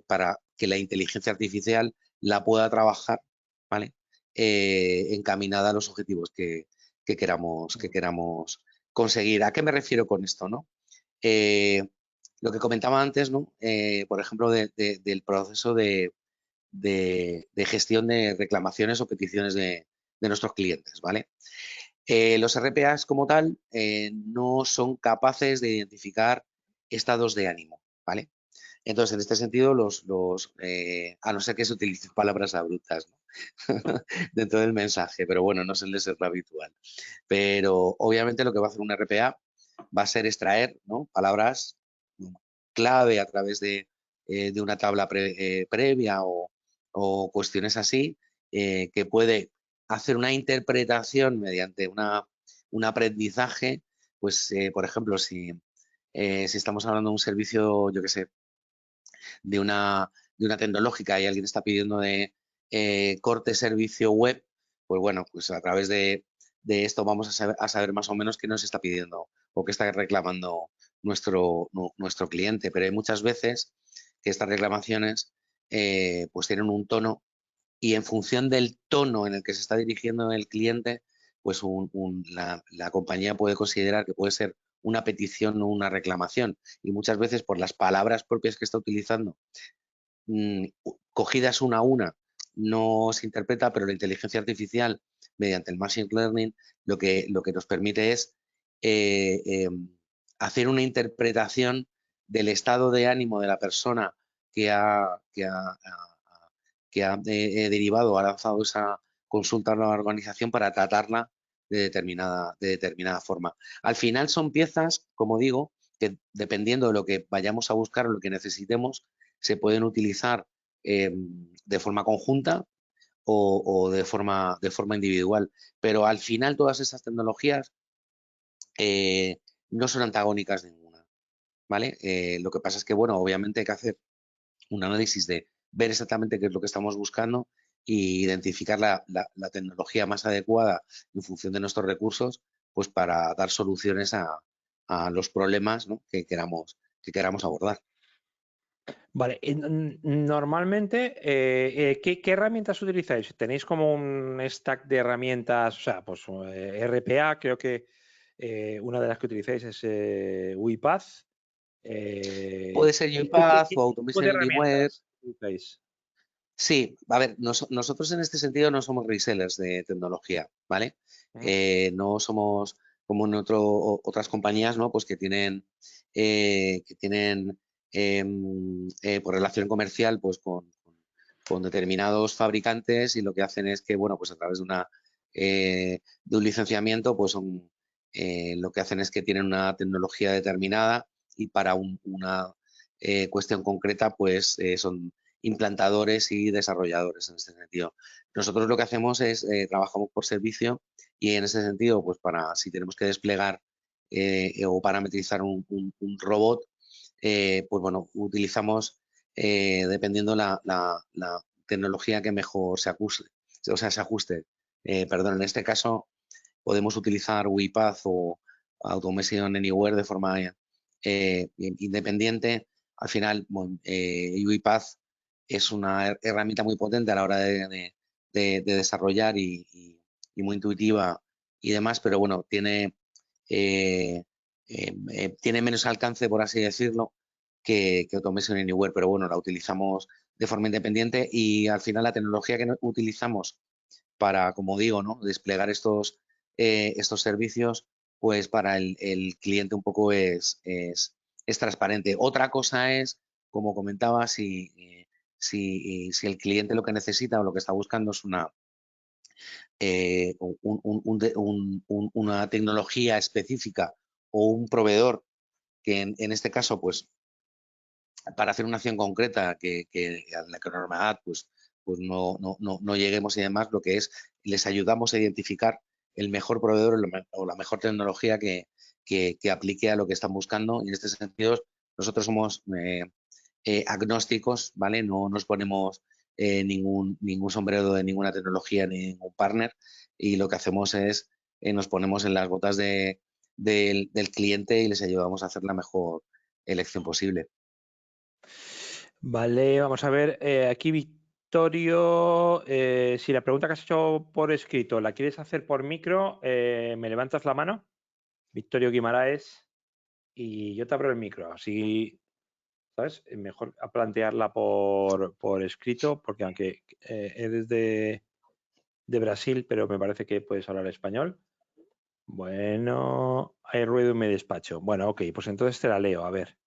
[SPEAKER 2] para que la inteligencia artificial la pueda trabajar, ¿vale? Encaminada a los objetivos que queramos conseguir. ¿A qué me refiero con esto, no? Lo que comentaba antes, ¿no? Por ejemplo, del proceso de gestión de reclamaciones o peticiones de nuestros clientes, ¿vale? Los RPAs como tal no son capaces de identificar estados de ánimo, ¿vale? Entonces, en este sentido, a no ser que se utilicen palabras abruptas, ¿no? dentro del mensaje, pero bueno, no suele ser lo habitual. Pero obviamente lo que va a hacer un RPA va a ser extraer, ¿no? Palabras clave a través de una tabla previa o cuestiones así, que puede hacer una interpretación mediante un aprendizaje, pues, por ejemplo, si estamos hablando de un servicio, yo qué sé, de una tecnológica y alguien está pidiendo de corte servicio web, pues bueno, pues a través de esto vamos a saber más o menos qué nos está pidiendo o qué está reclamando nuestro cliente. Pero hay muchas veces que estas reclamaciones pues tienen un tono y en función del tono en el que se está dirigiendo el cliente, pues la compañía puede considerar que puede ser una petición o una reclamación. Y muchas veces por las palabras propias que está utilizando, cogidas una a una, no se interpreta, pero la inteligencia artificial, mediante el Machine Learning, lo que nos permite es eh, eh, hacer una interpretación del estado de ánimo de la persona que ha derivado, ha lanzado esa consulta a la organización para tratarla de determinada forma. Al final son piezas, como digo, que dependiendo de lo que vayamos a buscar o lo que necesitemos, se pueden utilizar de forma conjunta o de forma individual. Pero al final todas esas tecnologías no son antagónicas ninguna, ¿vale? Lo que pasa es que, bueno, obviamente hay que hacer un análisis de ver exactamente qué es lo que estamos buscando e identificar la tecnología más adecuada en función de nuestros recursos, pues para dar soluciones a los problemas, ¿no?, que queramos abordar.
[SPEAKER 1] Vale, normalmente, ¿qué herramientas utilizáis? ¿Tenéis como un stack de herramientas? O sea, pues RPA, creo que una de las que utilizáis es UiPath.
[SPEAKER 2] Puede ser
[SPEAKER 1] ¿Qué
[SPEAKER 2] UiPath o
[SPEAKER 1] tipo de
[SPEAKER 2] Automation Anywhere.
[SPEAKER 1] herramientas utilizáis?
[SPEAKER 2] Sí, a ver, nosotros en este sentido no somos resellers de tecnología, ¿vale?
[SPEAKER 1] ¿Mm?
[SPEAKER 2] No somos como en otras compañías, ¿no? Pues que tienen por relación comercial, pues con determinados fabricantes, y lo que hacen es que, bueno, pues a través de un licenciamiento, pues lo que hacen es que tienen una tecnología determinada y para una cuestión concreta, pues son implantadores y desarrolladores en este sentido. Nosotros lo que hacemos es trabajamos por servicio, y en ese sentido, pues para si tenemos que desplegar o parametrizar un robot, pues bueno, utilizamos dependiendo la tecnología que mejor se ajuste. Perdón, en este caso podemos utilizar UiPath o Automation Anywhere de forma independiente. Al final, bueno, UiPath es una herramienta muy potente a la hora de desarrollar y muy intuitiva y demás, pero bueno, eh, tiene menos alcance, por así decirlo, que Automation Anywhere, pero bueno, la utilizamos de forma independiente, y al final la tecnología que utilizamos para, como digo, ¿no?, desplegar estos servicios, pues para el cliente un poco es transparente. Otra cosa es, como comentaba, si el cliente lo que necesita o lo que está buscando es una tecnología específica o un proveedor que en este caso, pues para hacer una acción concreta que a la que normalidad pues no lleguemos y demás, lo que es, les ayudamos a identificar el mejor proveedor o la mejor tecnología que aplique a lo que están buscando. Y en este sentido, nosotros somos agnósticos, ¿vale? No nos ponemos ningún sombrero de ninguna tecnología ni ningún partner, y lo que hacemos es nos ponemos en las botas del cliente y les ayudamos a hacer la mejor elección posible.
[SPEAKER 1] Vale, vamos a ver. Aquí, Victorio, si la pregunta que has hecho por escrito la quieres hacer por micro, me levantas la mano, Victorio Guimaraes, y yo te abro el micro. Así, ¿sabes? Es mejor a plantearla por escrito, porque aunque eres de Brasil, pero me parece que puedes hablar español. Bueno, hay ruido en mi despacho. Bueno, ok, pues entonces te la leo. A ver,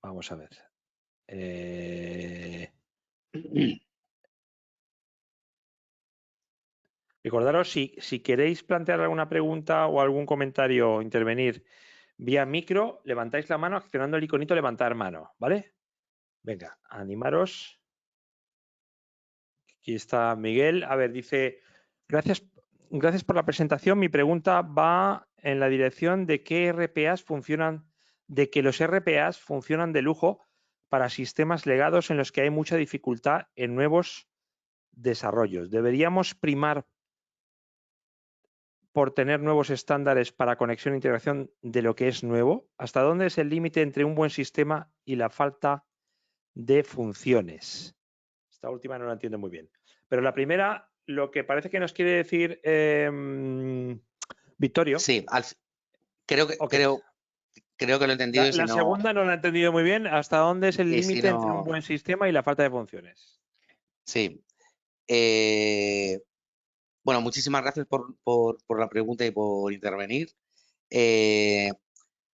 [SPEAKER 1] vamos a ver. Recordaros, si queréis plantear alguna pregunta o algún comentario o intervenir vía micro, levantáis la mano accionando el iconito levantar mano, ¿vale? Venga, animaros. Aquí está Miguel. A ver, dice, gracias por la presentación. Mi pregunta va en la dirección de que los RPAs funcionan de lujo para sistemas legados en los que hay mucha dificultad en nuevos desarrollos. ¿Deberíamos primar por tener nuevos estándares para conexión e integración de lo que es nuevo? ¿Hasta dónde es el límite entre un buen sistema y la falta de funciones? Esta última no la entiendo muy bien. Pero la primera, lo que parece que nos quiere decir Vittorio.
[SPEAKER 2] Sí, creo que,
[SPEAKER 1] Okay.
[SPEAKER 2] creo que lo he entendido y si
[SPEAKER 1] La
[SPEAKER 2] no,
[SPEAKER 1] segunda no la he entendido muy bien. ¿Hasta dónde es el
[SPEAKER 2] y si
[SPEAKER 1] límite entre un
[SPEAKER 2] no,
[SPEAKER 1] buen sistema y la falta de funciones?
[SPEAKER 2] sí. Eh, bueno, muchísimas gracias por la pregunta y por intervenir. Eh,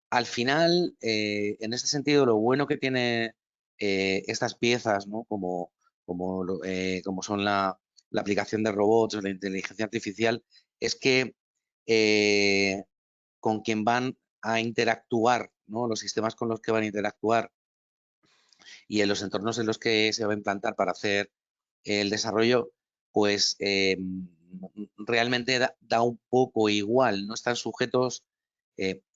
[SPEAKER 2] Al final, en este sentido, lo bueno que tiene estas piezas, ¿no? Como son la aplicación de robots o la inteligencia artificial, es que eh, con quien van a interactuar, ¿no? Los sistemas con los que van a interactuar y en los entornos en los que se va a implantar para hacer el desarrollo, pues realmente da un poco igual, no están sujetos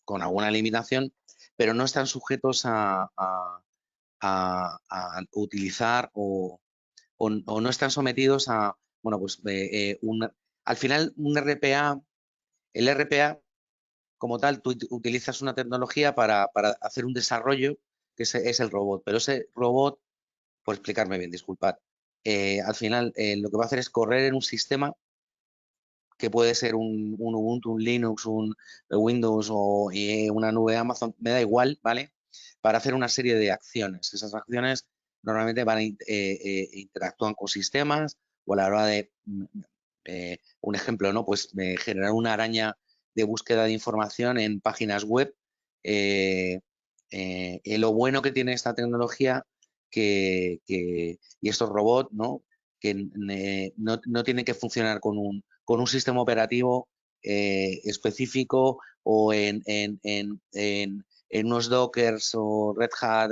[SPEAKER 2] con alguna limitación, pero no están sujetos a utilizar o no están sometidos a, bueno, pues al final un RPA, el RPA como tal, tú utilizas una tecnología para hacer un desarrollo que es el robot, pero ese robot, por explicarme bien, disculpad, al final lo que va a hacer es correr en un sistema que puede ser un Ubuntu, un Linux, un Windows o una nube Amazon, me da igual, ¿vale? Para hacer una serie de acciones. Esas acciones normalmente interactúan con sistemas o a la hora de, un ejemplo, ¿no? Pues generar una araña de búsqueda de información en páginas web. Lo bueno que tiene esta tecnología y estos robots, ¿no? Que no tienen que funcionar con un sistema operativo específico o en unos Dockers o Red Hat.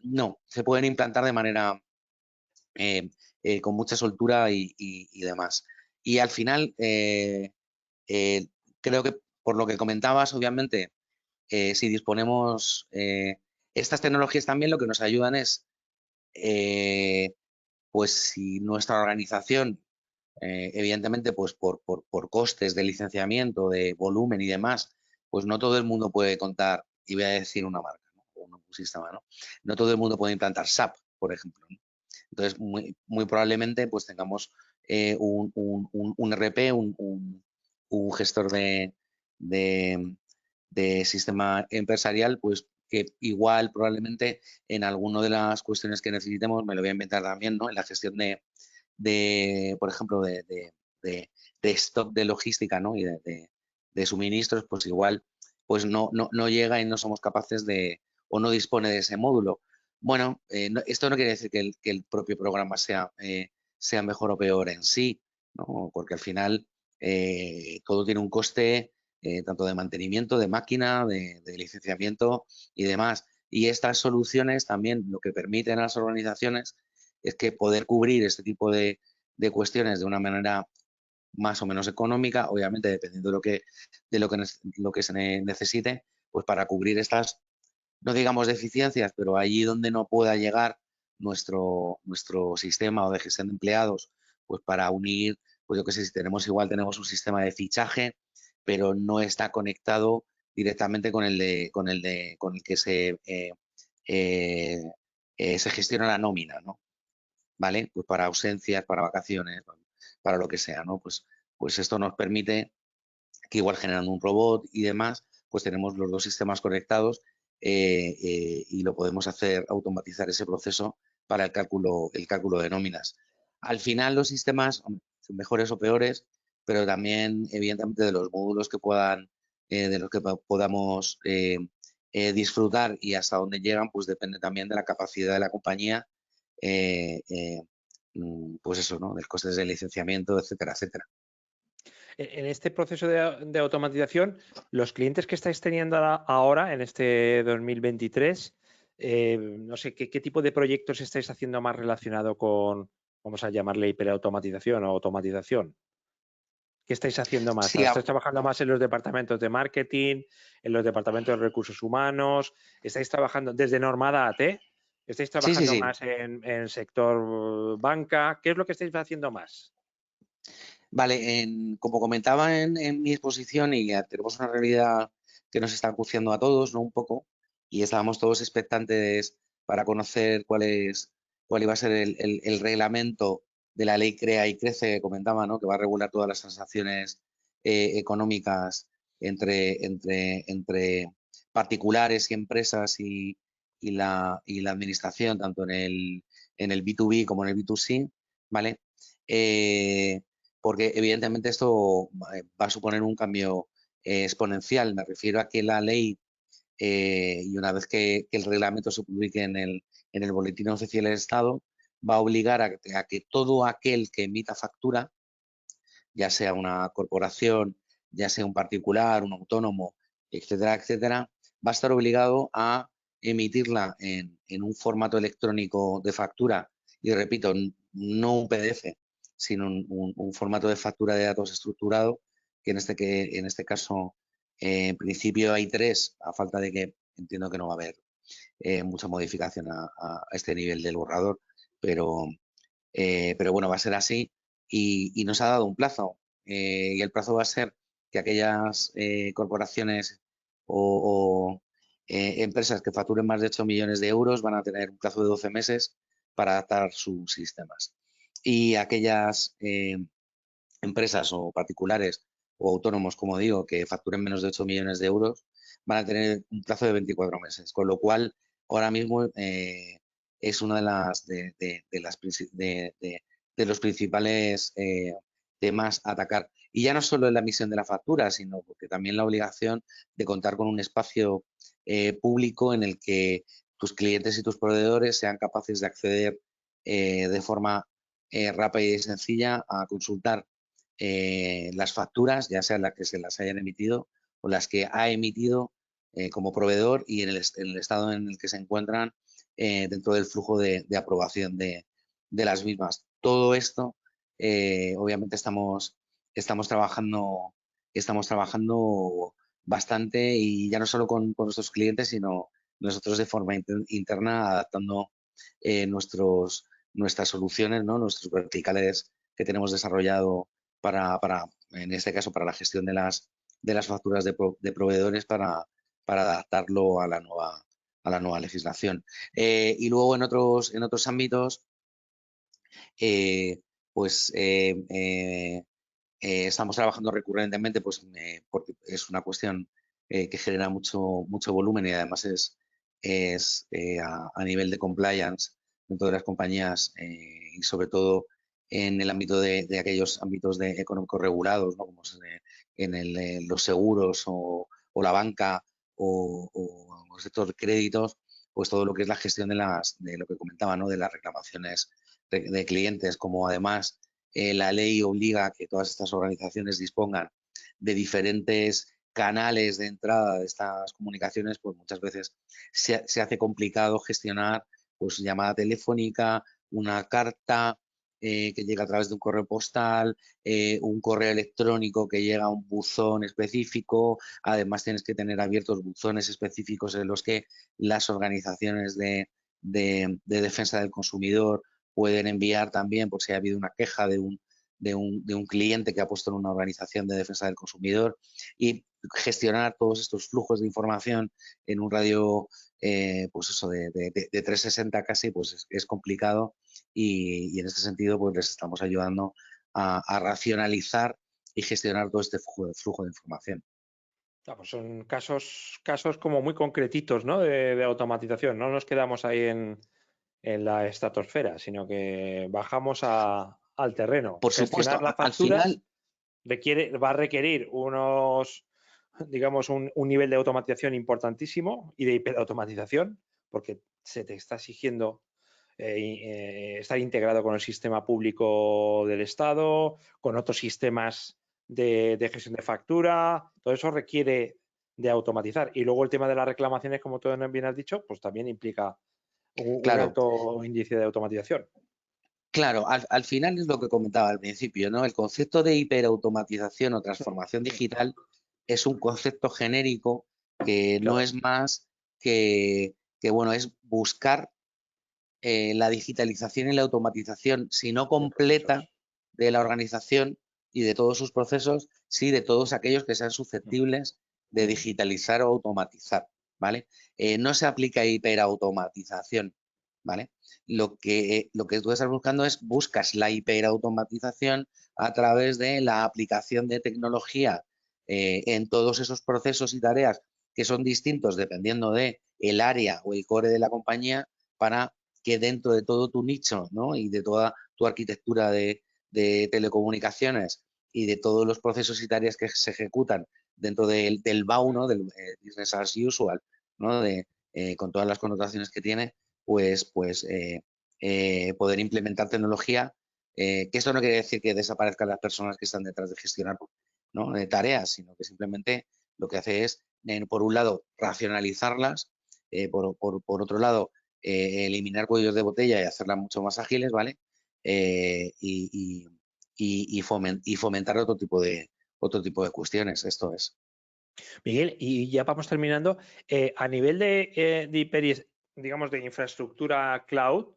[SPEAKER 2] No, se pueden implantar de manera eh, con mucha soltura y demás. Y al final, eh, creo que por lo que comentabas, obviamente, si disponemos, estas tecnologías también lo que nos ayudan es, pues si nuestra organización evidentemente, pues por costes de licenciamiento, de volumen y demás, pues no todo el mundo puede contar, y voy a decir una marca, ¿no? O un sistema, ¿no? No todo el mundo puede implantar SAP, por ejemplo, ¿no? Entonces, muy probablemente pues tengamos un RP, un gestor de, de sistema empresarial, pues que igual probablemente en alguna de las cuestiones que necesitemos, me lo voy a inventar también, ¿no? En la gestión por ejemplo, de stock de logística, ¿no? Y de suministros, pues igual pues no llega y no somos capaces o no dispone de ese módulo. Bueno, esto no quiere decir que el propio programa sea mejor o peor en sí, ¿no? Porque al final todo tiene un coste tanto de mantenimiento, de máquina, de licenciamiento y demás. Y estas soluciones también lo que permiten a las organizaciones es que poder cubrir este tipo de cuestiones de una manera más o menos económica, obviamente dependiendo lo que se necesite, pues para cubrir estas, no digamos deficiencias, pero allí donde no pueda llegar nuestro sistema o de gestión de empleados, pues para unir, pues yo qué sé, si tenemos un sistema de fichaje, pero no está conectado directamente con el que eh, se gestiona la nómina, ¿no? ¿Vale? Pues para ausencias, para vacaciones, para lo que sea, ¿no? Pues esto nos permite que igual generando un robot y demás, pues tenemos los dos sistemas conectados y lo podemos hacer, automatizar ese proceso para el cálculo de nóminas. Al final los sistemas son mejores o peores, pero también evidentemente de los módulos de los que podamos disfrutar y hasta dónde llegan, pues depende también de la capacidad de la compañía, eh, eh, pues eso, ¿no? Del costes de licenciamiento, etcétera, etcétera.
[SPEAKER 1] En este proceso de automatización, los clientes que estáis teniendo ahora, en este 2023, no sé, ¿qué tipo de proyectos estáis haciendo más relacionado con, vamos a llamarle hiperautomatización o automatización? ¿Qué estáis haciendo más?
[SPEAKER 2] Sí,
[SPEAKER 1] ¿Estáis trabajando más en los departamentos de marketing, en los departamentos de recursos humanos? ¿Estáis trabajando desde Normadat, ¿Estáis
[SPEAKER 2] sí, sí,
[SPEAKER 1] trabajando
[SPEAKER 2] sí.
[SPEAKER 1] más en sector banca? ¿Qué es lo que estáis haciendo más?
[SPEAKER 2] Vale, como comentaba en mi exposición, y tenemos una realidad que nos está acuciando a todos, ¿no? Un poco, y estábamos todos expectantes para conocer cuál iba a ser el reglamento de la ley Crea y Crece, que comentaba, ¿no? Que va a regular todas las transacciones económicas entre particulares y empresas y la administración, tanto en el B2B como en el B2C, ¿vale? Eh, Porque evidentemente esto va a suponer un cambio exponencial. Me refiero a que la ley, y una vez que el reglamento se publique en el Boletín Oficial del Estado, va a obligar a que todo aquel que emita factura, ya sea una corporación, ya sea un particular, un autónomo, etcétera, etcétera, va a estar obligado a emitirla en un formato electrónico de factura. Y repito, no un PDF, sino un formato de factura de datos estructurado, que en este caso, en principio hay tres, a falta de que entiendo que no va a haber mucha modificación a este nivel del borrador, pero, pero bueno, va a ser así y nos ha dado un plazo. Y el plazo va a ser que aquellas corporaciones o empresas que facturen más de 8 millones de euros van a tener un plazo de 12 meses para adaptar sus sistemas. Y aquellas empresas o particulares o autónomos, como digo, que facturen menos de 8 millones de euros, van a tener un plazo de 24 meses, con lo cual ahora mismo es una de los principales temas a atacar. Y ya no solo en la emisión de la factura, sino porque también la obligación de contar con un espacio público en el que tus clientes y tus proveedores sean capaces de acceder de forma rápida y sencilla a consultar las facturas, ya sean las que se las hayan emitido o las que ha emitido como proveedor y en el estado en el que se encuentran dentro del flujo de aprobación de las mismas. Todo esto, obviamente, estamos trabajando bastante, y ya no solo con nuestros clientes, sino nosotros de forma interna, adaptando nuestras soluciones, ¿no? Nuestros verticales que tenemos desarrollado en este caso, para la gestión de las facturas de proveedores, para adaptarlo a la nueva legislación. Y luego en otros ámbitos, eh, pues estamos trabajando recurrentemente, pues porque es una cuestión que genera mucho volumen, y además es a nivel de compliance en todas las compañías, y sobre todo en el ámbito de aquellos ámbitos económicos regulados, ¿no? Como los seguros o la banca o el sector de créditos, pues todo lo que es la gestión de lo que comentaba, ¿no? De las reclamaciones de clientes, como además la ley obliga a que todas estas organizaciones dispongan de diferentes canales de entrada de estas comunicaciones, pues muchas veces se hace complicado gestionar, pues, llamada telefónica, una carta que llega a través de un correo postal, un correo electrónico que llega a un buzón específico. Además, tienes que tener abiertos buzones específicos en los que las organizaciones de defensa del consumidor pueden enviar también, por si ha habido una queja de un cliente que ha puesto en una organización de defensa del consumidor, y gestionar todos estos flujos de información en un radio, pues eso, de 360 casi, pues es complicado, y en este sentido, pues les estamos ayudando a racionalizar y gestionar todo este flujo de información.
[SPEAKER 1] Pues son casos como muy concretitos, ¿no? De automatización. No nos quedamos ahí en la estratosfera, sino que bajamos al terreno.
[SPEAKER 2] Por
[SPEAKER 1] Gestionar
[SPEAKER 2] supuesto,
[SPEAKER 1] las
[SPEAKER 2] al
[SPEAKER 1] facturas
[SPEAKER 2] final,
[SPEAKER 1] va a requerir digamos, un nivel de automatización importantísimo y de hiperautomatización, porque se te está exigiendo estar integrado con el sistema público del Estado, con otros sistemas de gestión de factura. Todo eso requiere de automatizar. Y luego el tema de las reclamaciones, como tú bien has dicho, pues también implica un
[SPEAKER 2] claro,
[SPEAKER 1] alto índice de automatización.
[SPEAKER 2] claro, al final es lo que comentaba al principio, ¿no? El concepto de hiperautomatización o transformación digital es un concepto genérico que no
[SPEAKER 1] Claro,
[SPEAKER 2] es más que bueno, es buscar la digitalización y la automatización, si no
[SPEAKER 1] de procesos.
[SPEAKER 2] completa, de la organización, y de todos sus procesos, sí de todos aquellos que sean susceptibles de digitalizar o automatizar, ¿vale? No se aplica hiperautomatización, ¿vale? Lo que tú estás buscando es, buscas la hiperautomatización a través de la aplicación de tecnología en todos esos procesos y tareas que son distintos dependiendo de el área o el core de la compañía, para que dentro de todo tu nicho, ¿no? Y de toda tu arquitectura de telecomunicaciones y de todos los procesos y tareas que se ejecutan dentro del BAU, ¿no? Del business as usual, ¿no? Con todas las connotaciones que tiene, poder implementar tecnología, que esto no quiere decir que desaparezcan las personas que están detrás de gestionar, ¿no? Tareas, sino que simplemente lo que hace es, por un lado, racionalizarlas, por otro lado, eliminar cuellos de botella y hacerlas mucho más ágiles, ¿vale? Y fomentar otro tipo de cuestiones. Esto es.
[SPEAKER 1] Miguel, y ya vamos terminando. A nivel digamos, de infraestructura cloud,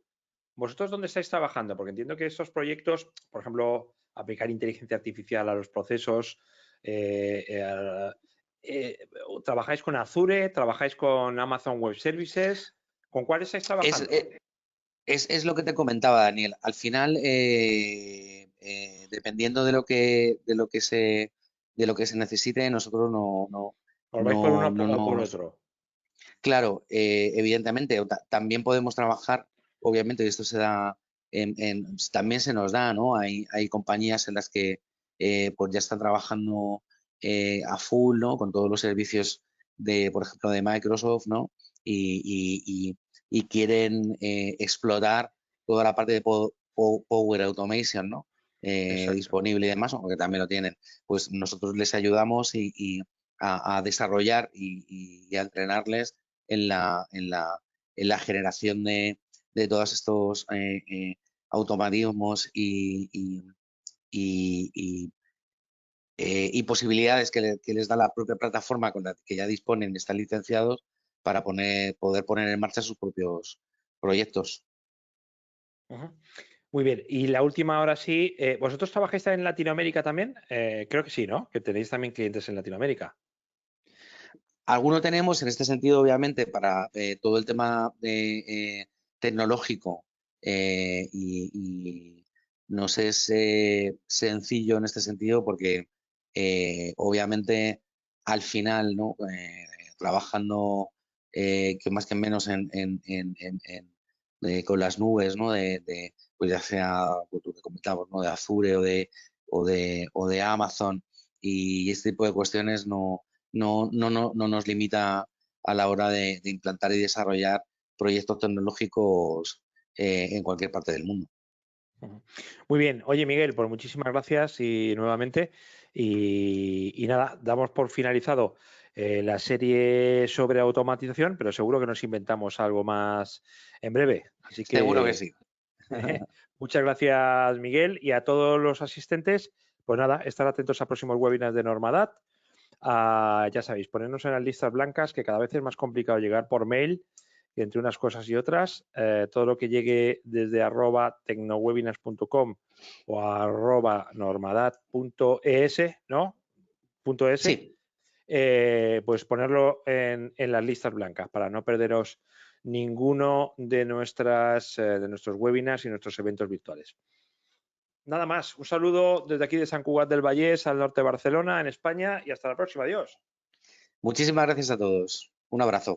[SPEAKER 1] ¿vosotros dónde estáis trabajando? Porque entiendo que estos proyectos, por ejemplo, aplicar inteligencia artificial a los procesos, eh, eh, ¿trabajáis con Azure? ¿Trabajáis con Amazon Web Services? ¿Con cuál estáis
[SPEAKER 2] Es,
[SPEAKER 1] trabajando?
[SPEAKER 2] eh, es lo que te comentaba, Daniel. Al final, dependiendo de lo que se necesite, nosotros
[SPEAKER 1] ¿Os vais por uno
[SPEAKER 2] no
[SPEAKER 1] o por
[SPEAKER 2] nos.
[SPEAKER 1] otro?
[SPEAKER 2] Claro, evidentemente, también podemos trabajar, obviamente, y esto se da, también se nos da, ¿no? Hay compañías en las que pues ya están trabajando a full, ¿no? Con todos los servicios por ejemplo, de Microsoft, ¿no? Y quieren explotar toda la parte de Power Automation, ¿no?
[SPEAKER 1] Exacto.
[SPEAKER 2] Disponible y demás, aunque también lo tienen. Pues nosotros les ayudamos a desarrollar y a entrenarles en la generación de todos estos automatismos y, y posibilidades que les da la propia plataforma con la que ya disponen, están licenciados para poder poner en marcha sus propios proyectos.
[SPEAKER 1] Ujú. Muy bien. Y la última, ahora sí, ¿vosotros trabajáis en Latinoamérica también? Creo que sí, ¿no? Que tenéis también clientes en Latinoamérica.
[SPEAKER 2] Alguno tenemos en este sentido, obviamente, para todo el tema tecnológico, y nos es sencillo en este sentido porque obviamente al final, ¿no? Trabajando que más que menos con las nubes, ¿no? Pues ya sea pues, lo que comentamos, ¿no? De Azure o de Amazon, y este tipo de cuestiones no nos limita a la hora de implantar y desarrollar proyectos tecnológicos en cualquier parte del mundo.
[SPEAKER 1] Ujú. Muy bien. Oye, Miguel, pues muchísimas gracias y nuevamente. Y nada, damos por finalizado la serie sobre automatización, pero seguro que nos inventamos algo más en breve. Así
[SPEAKER 2] Seguro que
[SPEAKER 1] que
[SPEAKER 2] sí.
[SPEAKER 1] muchas gracias, Miguel, y a todos los asistentes. Pues nada, estar atentos a próximos webinars de Normadad. Ya sabéis, ponernos en las listas blancas, que cada vez es más complicado llegar por mail, entre unas cosas y otras. Todo lo que llegue desde @tecnowebinars.com o @normadad.es, ¿no? .es,
[SPEAKER 2] Sí,
[SPEAKER 1] pues ponerlo en las listas blancas para no perderos ninguno de nuestros webinars y nuestros eventos virtuales. Nada más, un saludo desde aquí de Sant Cugat del Vallès, al norte de Barcelona, en España, y hasta la próxima. Adiós.
[SPEAKER 2] muchísimas gracias a todos. Un abrazo.